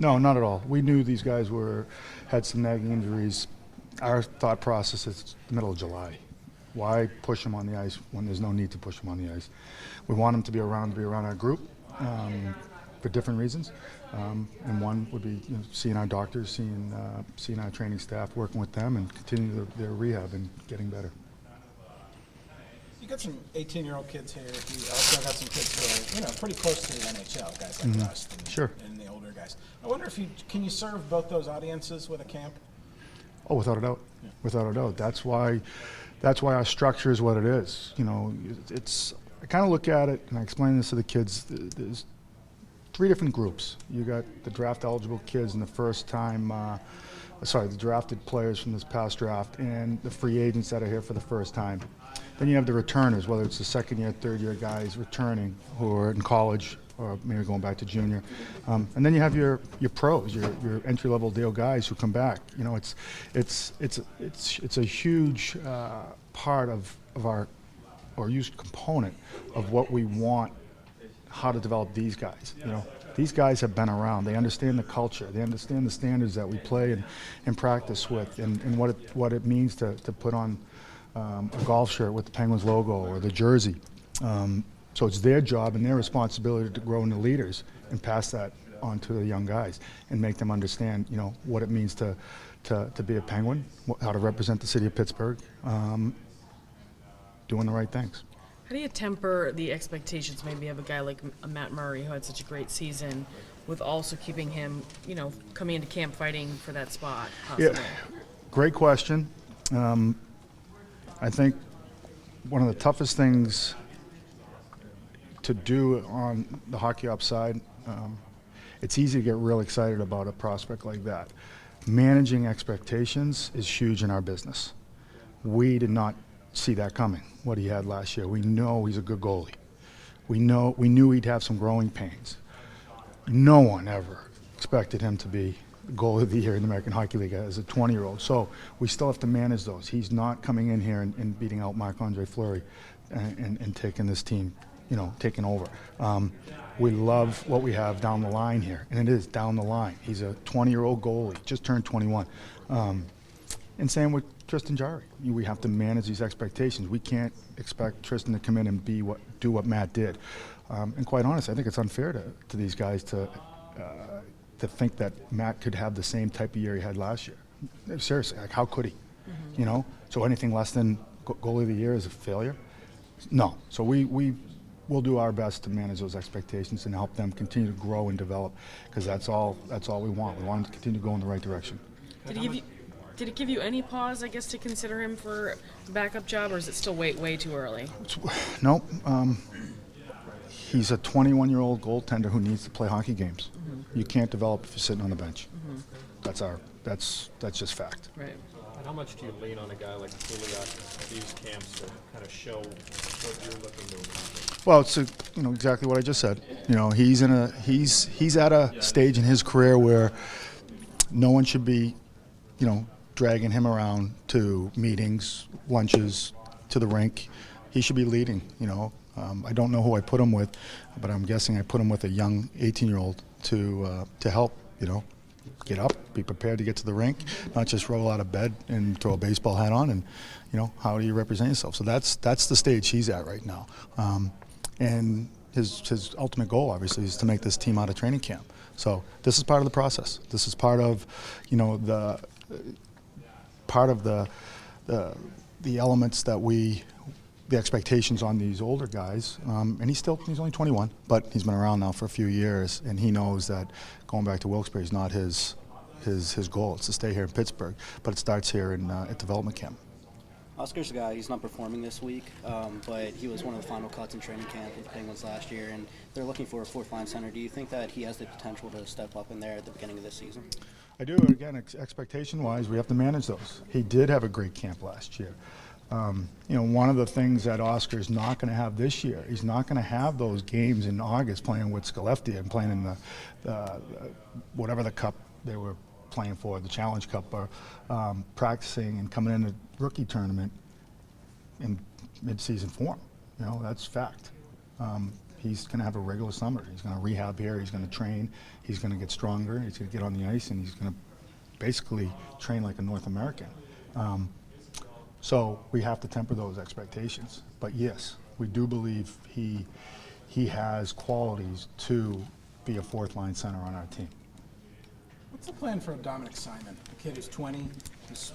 No, not at all. We knew these guys had some nagging injuries. Our thought process is the middle of July. Why push them on the ice when there's no need to push them on the ice? We want them to be around our group for different reasons. And one would be seeing our doctors, seeing our training staff, working with them, and continuing their rehab and getting better. You got some 18-year-old kids here. You also got some kids who are, pretty close to the NHL, guys like Rust and, Sure. and the older guys. I wonder if can you serve both those audiences with a camp? Oh, without a doubt. Yeah. Without a doubt. That's why our structure is what it is. I kind of look at it, and I explain this to the kids. There's 3 different groups. You got the draft-eligible kids and the drafted players from this past draft, and the free agents that are here for the first time. Then you have the returners, whether it's the second-year, third-year guys returning who are in college or maybe going back to junior. And then you have your pros, your entry-level deal guys who come back. It's a huge part of our, or huge component of what we want, how to develop these guys. These guys have been around. They understand the culture. They understand the standards that we play and practice with, and what it means to put on a golf shirt with the Penguins logo or the jersey. So it's their job and their responsibility to grow into leaders and pass that on to the young guys and make them understand, what it means to be a Penguin, how to represent the city of Pittsburgh, doing the right things. How do you temper the expectations maybe of a guy like Matt Murray, who had such a great season, with also keeping him, coming into camp fighting for that spot possibly? Yeah, great question. I think one of the toughest things to do on the hockey ops side, it's easy to get real excited about a prospect like that. Managing expectations is huge in our business. We did not see that coming, what he had last year. We know he's a good goalie. We knew he'd have some growing pains. No one ever expected him to be goalie of the year in the American Hockey League as a 20-year-old. So we still have to manage those. He's not coming in here and beating out Marc-Andre Fleury and taking this team, taking over. We love what we have down the line here, and it is down the line. He's a 20-year-old goalie, just turned 21. And same with Tristan Jarry. We have to manage these expectations. We can't expect Tristan to come in and do what Matt did. And quite honestly, I think it's unfair to these guys to think that Matt could have the same type of year he had last year. Seriously, how could he? Mm-hmm. So anything less than goalie of the year is a failure? No. So we'll do our best to manage those expectations and help them continue to grow and develop, because that's all we want. We want them to continue to go in the right direction. Did it give you any pause, I guess, to consider him for the backup job, or is it still way too early? Nope. He's a 21-year-old goaltender who needs to play hockey games. Mm-hmm. You can't develop if you're sitting on the bench. Mm-hmm. That's just fact. Right. And how much do you lean on a guy like Juliak these camps to kind of show what you're looking to accomplish? Well, it's exactly what I just said. He's at a stage in his career where no one should be, dragging him around to meetings, lunches, to the rink. He should be leading. I don't know who I put him with, but I'm guessing I put him with a young 18-year-old to help. Get up, be prepared to get to the rink, not just roll out of bed and throw a baseball hat on. And how do you represent yourself? So that's the stage he's at right now. And his ultimate goal, obviously, is to make this team out of training camp. So this is part of the process. This is part of the elements that the expectations on these older guys, and he's only 21, but he's been around now for a few years, and he knows that going back to Wilkes-Barre is not his goal. It's to stay here in Pittsburgh, but it starts here at development camp. Oscar's a guy, he's not performing this week, but he was one of the final cuts in training camp with the Penguins last year, and they're looking for a fourth-line center. Do you think that he has the potential to step up in there at the beginning of this season? I do. Again, expectation-wise, we have to manage those. He did have a great camp last year. One of the things that Oscar's not going to have this year, he's not going to have those games in August playing with Skellefteå and playing in the whatever the cup they were playing for, the Challenge Cup, or practicing and coming in the rookie tournament in mid-season form. That's fact. he's going to have a regular summer. He's going to rehab here. He's going to train. He's going to get stronger. He's going to get on the ice, and he's going to basically train like a North American. So we have to temper those expectations. But yes, we do believe he has qualities to be a fourth-line center on our team. What's the plan for Dominic Simon, a kid who's 20, who's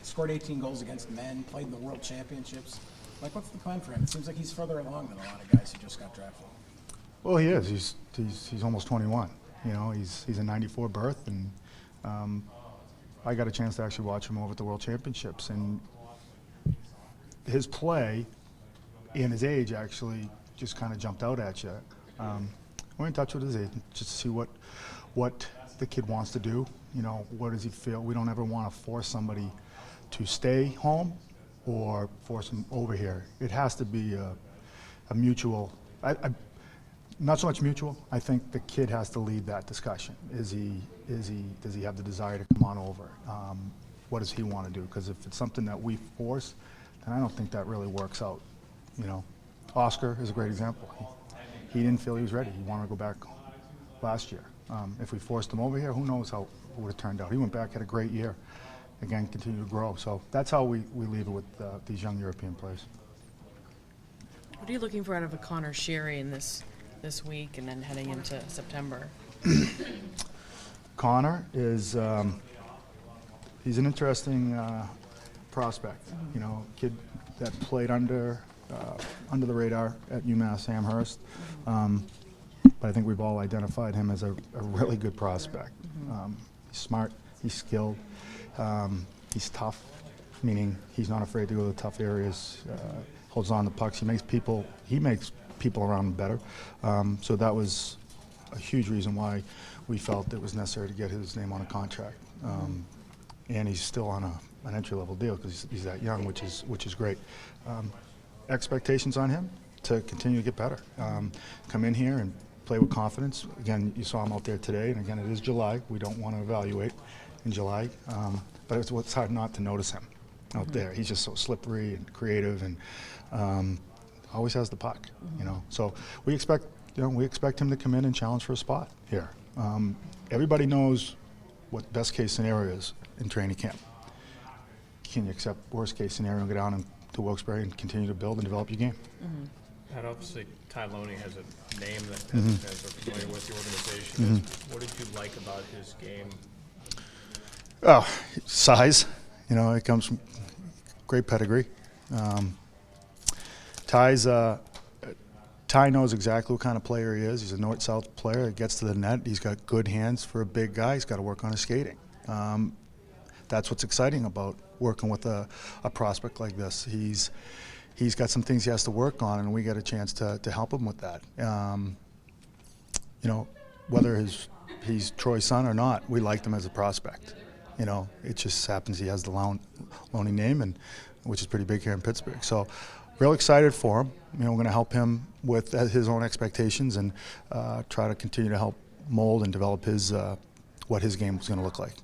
scored 18 goals against men, played in the World Championships? Like, what's the plan for him? It seems like he's further along than a lot of guys who just got drafted. Well, he is. He's almost 21. You know, he's a '94 birth, and I got a chance to actually watch him over at the World Championships, and his play and his age actually just kind of jumped out at you. We're in touch with his agent just to see what the kid wants to do. You know, what does he feel? We don't ever want to force somebody to stay home or force them over here. It has to be a mutual. Not so much mutual. I think the kid has to lead that discussion. Does he have the desire to come on over? What does he want to do? Because if it's something that we force, then I don't think that really works out. You know, Oscar is a great example. He didn't feel he was ready. He wanted to go back last year. If we forced him over here, who knows how it would have turned out. He went back, had a great year. Again, continued to grow. So that's how we leave it with these young European players. What are you looking for out of a Connor Sherry in this week and then heading into September? Connor is he's an interesting prospect. You know, kid that played under the radar at UMass Amherst. But I think we've all identified him as a really good prospect. He's smart, he's skilled, he's tough, meaning he's not afraid to go to the tough areas, holds on to pucks, he makes people around him better. So that was a huge reason why we felt it was necessary to get his name on a contract. And he's still on an entry-level deal because he's that young, which is great. Expectations on him to continue to get better. Come in here and play with confidence. Again, you saw him out there today, and again, it is July. We don't want to evaluate in July, but it's hard not to notice him out there. He's just so slippery and creative, and always has the puck. You know, so we expect him to come in and challenge for a spot here. Everybody knows what best case scenario is in training camp. Can you accept worst case scenario and go down to Wilkes-Barre and continue to build and develop your game? And obviously, Ty Loney has a name that fans are familiar with the organization. What did you like about his game? Oh, size. You know, it comes from great pedigree. Ty knows exactly what kind of player he is. He's a north-south player. He gets to the net. He's got good hands for a big guy. He's got to work on his skating. That's what's exciting about working with a prospect like this. He's got some things he has to work on, and we get a chance to help him with that. You know, whether he's Troy's son or not, we liked him as a prospect. You know, it just happens he has the Loney name, and which is pretty big here in Pittsburgh. So, real excited for him. You know, we're going to help him with his own expectations and try to continue to help mold and develop his what his game is going to look like.